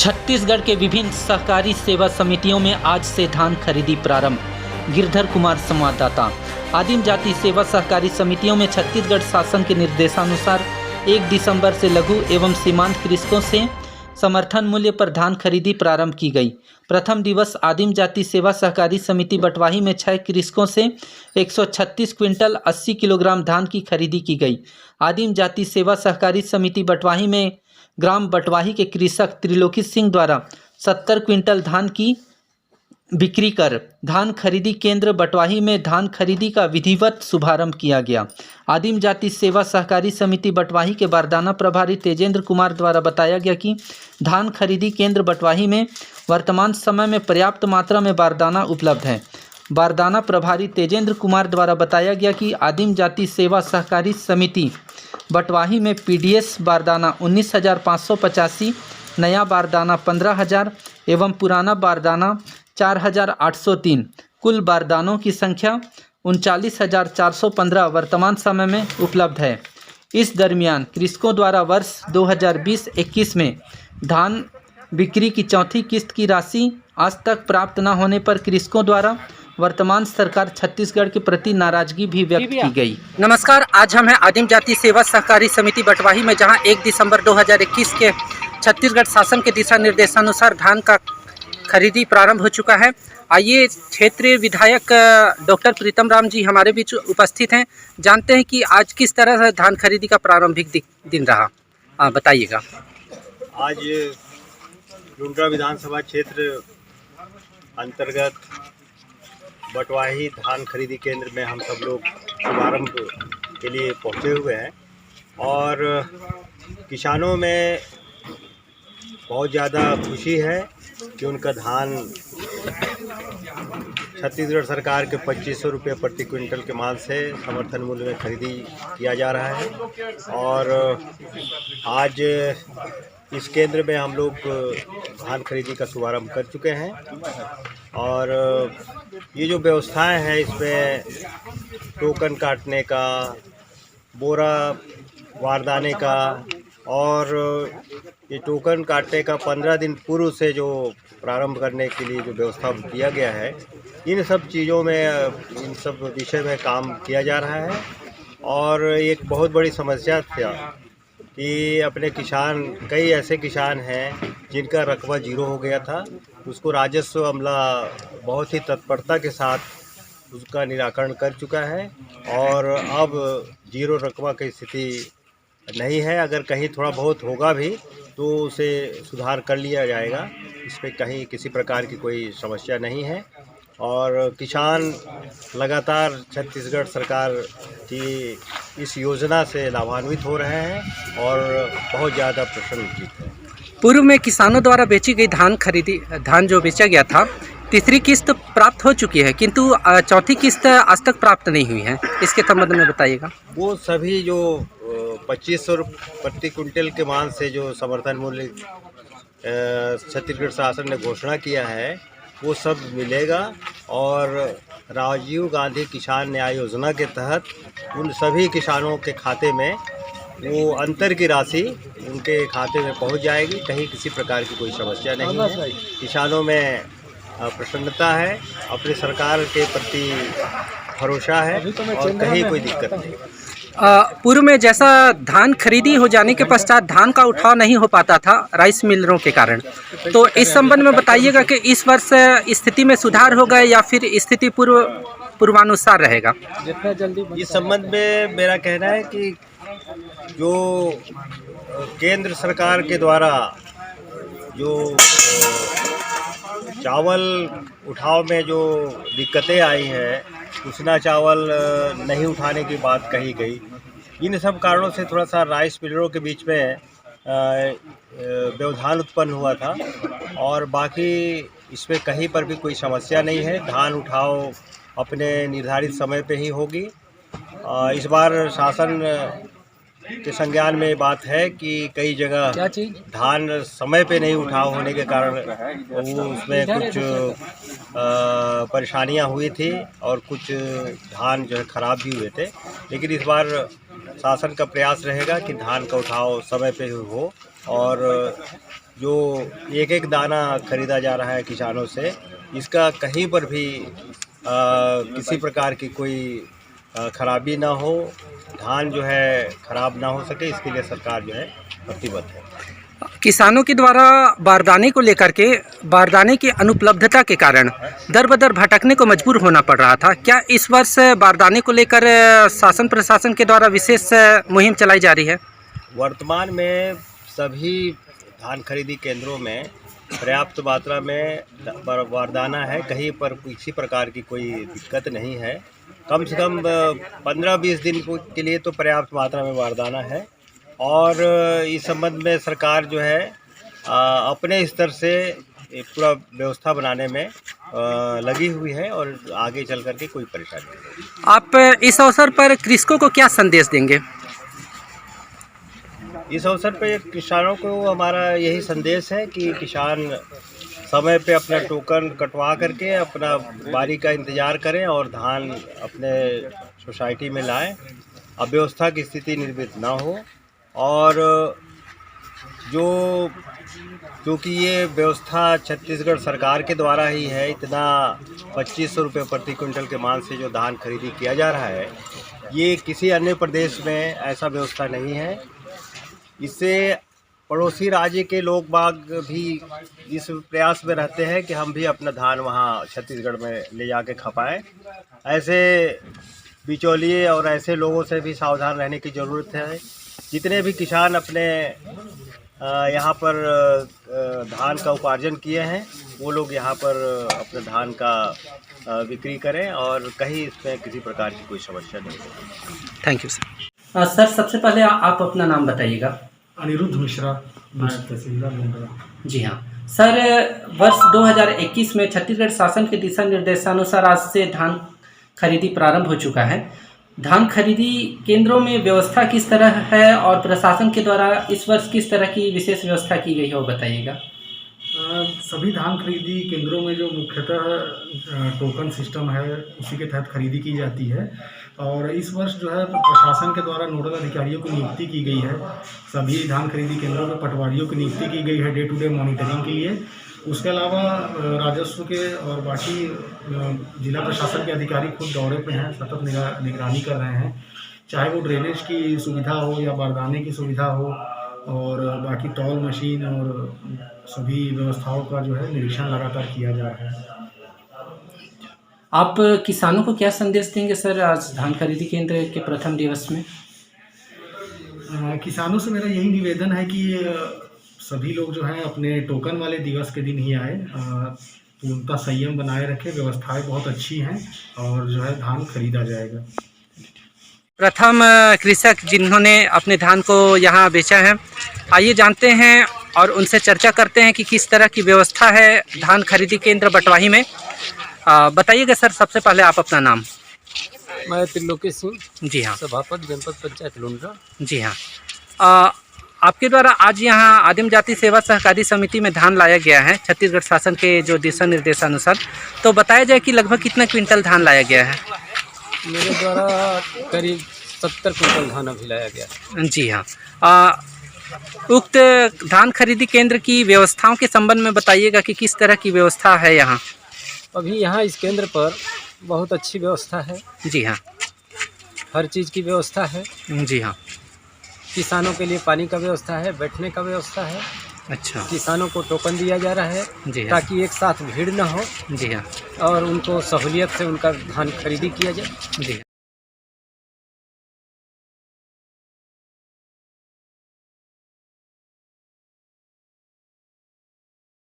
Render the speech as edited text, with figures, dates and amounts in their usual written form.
छत्तीसगढ़ के विभिन्न सहकारी सेवा समितियों में आज से धान खरीदी प्रारंभ। गिरधर कुमार संवाददाता। आदिम जाति सेवा सहकारी समितियों में छत्तीसगढ़ शासन के निर्देशानुसार 1 दिसंबर से लघु एवं सीमांत कृषकों से समर्थन मूल्य पर धान खरीदी प्रारंभ की गई। प्रथम दिवस आदिम जाति सेवा सहकारी समिति बटवाही में 6 कृषकों से 136 क्विंटल 80 किलोग्राम धान की खरीदी की गई। आदिम जाति सेवा सहकारी समिति बटवाही में ग्राम बटवाही के कृषक त्रिलोकी सिंह द्वारा 70 क्विंटल धान की बिक्री कर धान खरीदी केंद्र बटवाही में धान खरीदी का विधिवत शुभारंभ किया गया। आदिम जाति सेवा सहकारी समिति बटवाही के बारदाना प्रभारी तेजेंद्र कुमार द्वारा बताया गया कि धान खरीदी केंद्र बटवाही में वर्तमान समय में पर्याप्त मात्रा में बारदाना उपलब्ध है। बारदाना प्रभारी तेजेंद्र कुमार द्वारा बताया गया कि आदिम जाति सेवा सहकारी समिति बटवाही में पीडीएस बारदाना 19,585, नया बारदाना 15,000 एवं पुराना बारदाना 4,803, कुल बारदानों की संख्या 39,415 वर्तमान समय में उपलब्ध है। इस दरमियान कृषकों द्वारा वर्ष 2020-21 में धान बिक्री की चौथी किस्त की राशि आज तक प्राप्त न होने पर कृषकों द्वारा वर्तमान सरकार छत्तीसगढ़ के प्रति नाराजगी भी व्यक्त की गई। नमस्कार, आज हम हैं आदिम जाति सेवा सहकारी समिति बटवाही में, जहां 1 दिसंबर 2021 के छत्तीसगढ़ शासन के दिशा निर्देशानुसार धान का खरीदी प्रारंभ हो चुका है। आइए, क्षेत्रीय विधायक डॉक्टर प्रीतम राम जी हमारे बीच उपस्थित हैं। जानते हैं कि आज किस तरह से धान खरीदी का प्रारंभिक दिन रहा, बताइएगा। आज लुंड्रा विधानसभा क्षेत्र अंतर्गत बटवाही धान खरीदी केंद्र में हम सब लोग शुभारंभ के लिए पहुंचे हुए हैं और किसानों में बहुत ज़्यादा खुशी है कि उनका धान छत्तीसगढ़ सरकार के 2500 रुपये प्रति क्विंटल के मान से समर्थन मूल्य में खरीदी किया जा रहा है। और आज इस केंद्र में हम लोग धान खरीदी का शुभारंभ कर चुके हैं और ये जो व्यवस्थाएं हैं इसमें टोकन काटने का, बोरा वारदाने का और ये टोकन काटने का 15 दिन पूर्व से जो प्रारंभ करने के लिए जो व्यवस्था किया गया है, इन सब चीज़ों में, इन सब विषय में काम किया जा रहा है। और एक बहुत बड़ी समस्या था कि अपने किसान, कई ऐसे किसान हैं जिनका रकबा 0 हो गया था, उसको राजस्व अमला बहुत ही तत्परता के साथ उसका निराकरण कर चुका है और अब 0 रकबा की स्थिति नहीं है। अगर कहीं थोड़ा बहुत होगा भी तो उसे सुधार कर लिया जाएगा, इसमें कहीं किसी प्रकार की कोई समस्या नहीं है। और किसान लगातार छत्तीसगढ़ सरकार की इस योजना से लाभान्वित हो रहे हैं और बहुत ज़्यादा प्रसन्नचित्त हैं। पूर्व में किसानों द्वारा बेची गई धान जो बेचा गया था, तीसरी किस्त प्राप्त हो चुकी है, किंतु चौथी किस्त आज तक प्राप्त नहीं हुई है। इसके संबंध में बताइएगा। वो सभी जो 2500 प्रति क्विंटल के मान से जो समर्थन मूल्य छत्तीसगढ़ शासन ने घोषणा किया है वो सब मिलेगा और राजीव गांधी किसान न्याय योजना के तहत उन सभी किसानों के खाते में वो अंतर की राशि उनके खाते में पहुंच जाएगी। कहीं किसी प्रकार की कोई समस्या नहीं है। किसानों में प्रसन्नता है, अपनी सरकार के प्रति भरोसा है और कहीं कोई दिक्कत नहीं। पूर्व में जैसा धान खरीदी हो जाने के पश्चात धान का उठाव नहीं हो पाता था राइस मिलरों के कारण, तो इस संबंध में बताइएगा कि इस वर्ष स्थिति में सुधार हो गए या फिर स्थिति पूर्वानुसार रहेगा। इस संबंध में मेरा कहना है कि जो केंद्र सरकार के द्वारा जो चावल उठाव में जो दिक्कतें आई हैं, उसना चावल नहीं उठाने की बात कही गई, इन सब कारणों से थोड़ा सा राइस मिलरों के बीच में व्यवधान उत्पन्न हुआ था और बाकी इसमें कहीं पर भी कोई समस्या नहीं है। धान उठाव अपने निर्धारित समय पे ही होगी। इस बार शासन के संज्ञान में बात है कि कई जगह धान समय पे नहीं उठाव होने के कारण वो उसमें कुछ परेशानियां हुई थी और कुछ धान जो है ख़राब भी हुए थे। लेकिन इस बार शासन का प्रयास रहेगा कि धान का उठाव समय पे हो और जो एक एक दाना खरीदा जा रहा है किसानों से, इसका कहीं पर भी किसी प्रकार की कोई खराबी ना हो, धान जो है खराब ना हो सके, इसके लिए सरकार जो है प्रतिबद्ध है। किसानों के द्वारा बारदाने को लेकर के बारदाने की अनुपलब्धता के कारण दर बदर भटकने को मजबूर होना पड़ रहा था। क्या इस वर्ष बारदाने को लेकर शासन प्रशासन के द्वारा विशेष मुहिम चलाई जा रही है? वर्तमान में सभी धान खरीदी केंद्रों में पर्याप्त मात्रा में बारदाना है, कहीं पर किसी प्रकार की कोई दिक्कत नहीं है। कम से कम 15-20 दिन के लिए तो पर्याप्त मात्रा में बारदाना है और इस संबंध में सरकार जो है अपने स्तर से पूरा व्यवस्था बनाने में लगी हुई है और आगे चल करके कोई परेशानी नहीं। आप इस अवसर पर कृषकों को क्या संदेश देंगे? इस अवसर पर किसानों को हमारा यही संदेश है कि किसान समय पे अपना टोकन कटवा करके अपना बारी का इंतज़ार करें और धान अपने सोसाइटी में लाएं, अव्यवस्था की स्थिति निर्मित ना हो। और क्योंकि ये व्यवस्था छत्तीसगढ़ सरकार के द्वारा ही है, इतना 2500 रुपये प्रति क्विंटल के मान से जो धान खरीदी किया जा रहा है, ये किसी अन्य प्रदेश में ऐसा व्यवस्था नहीं है। इससे पड़ोसी राज्य के लोग बाग भी इस प्रयास में रहते हैं कि हम भी अपना धान वहाँ छत्तीसगढ़ में ले जाके खपाएं। ऐसे बिचौलिए और ऐसे लोगों से भी सावधान रहने की ज़रूरत है। जितने भी किसान अपने यहाँ पर धान का उपार्जन किए हैं, वो लोग यहाँ पर अपने धान का बिक्री करें और कहीं इसमें किसी प्रकार की कोई समस्या नहीं होगी। Thank you sir. सर सबसे पहले आप अपना नाम बताइएगा। अनिरुद्ध मिश्रा, नायब तहसीलदार लोंडरा। जी हाँ सर, वर्ष 2021 में छत्तीसगढ़ शासन के दिशा निर्देशानुसार आज से धान खरीदी प्रारंभ हो चुका है। धान खरीदी केंद्रों में व्यवस्था किस तरह है और प्रशासन के द्वारा इस वर्ष किस तरह की विशेष व्यवस्था की गई है, वो बताइएगा। सभी धान खरीदी केंद्रों में जो मुख्यतः टोकन सिस्टम है उसी के तहत खरीदी की जाती है और इस वर्ष जो है प्रशासन के द्वारा नोडल अधिकारियों की नियुक्ति की गई है। सभी धान खरीदी केंद्रों में पटवारियों की नियुक्ति की गई है डे टू डे मॉनिटरिंग के लिए। उसके अलावा राजस्व के और बाकी जिला प्रशासन के अधिकारी खुद दौरे पे हैं, सतत निगरानी कर रहे हैं, चाहे वो ड्रेनेज की सुविधा हो या बारदाने की सुविधा हो और बाकी तौल मशीन और सभी व्यवस्थाओं का जो है निरीक्षण लगातार किया जा रहा है। आप किसानों को क्या संदेश देंगे सर आज धान खरीदी केंद्र के प्रथम दिवस में? किसानों से मेरा यही निवेदन है कि सभी लोग जो हैं अपने टोकन वाले दिवस के दिन ही आए, पूर्णतः संयम बनाए रखें, व्यवस्थाएं बहुत अच्छी हैं और जो है धान खरीदा जाएगा। प्रथम कृषक जिन्होंने अपने धान को यहाँ बेचा है, आइए जानते हैं और उनसे चर्चा करते हैं कि किस तरह की व्यवस्था है धान खरीदी केंद्र बटवाही में। बताइएगा सर, सबसे पहले आप अपना नाम। मैं त्रिलोकी सिंह, जी हाँ, सभापति जनपद पंचायत लोंडरा। जी हाँ, आपके द्वारा आज यहाँ आदिम जाति सेवा सहकारी समिति में धान लाया गया है छत्तीसगढ़ शासन के जो दिशा निर्देशानुसार, तो बताया जाए कि लगभग कितना क्विंटल धान लाया गया है? मेरे द्वारा करीब 70 क्विंटल धान अभी लाया गया। जी हाँ, उक्त धान खरीदी केंद्र की व्यवस्थाओं के संबंध में बताइएगा कि किस तरह की व्यवस्था है यहाँ? अभी यहाँ इस केंद्र पर बहुत अच्छी व्यवस्था है। जी हाँ, हर चीज़ की व्यवस्था है। जी हाँ, किसानों के लिए पानी का व्यवस्था है, बैठने का व्यवस्था है। अच्छा, किसानों को टोकन दिया जा रहा है जी हाँ, ताकि एक साथ भीड़ न हो जी हाँ, और उनको सहूलियत से उनका धान खरीदी किया जाए। जी हाँ।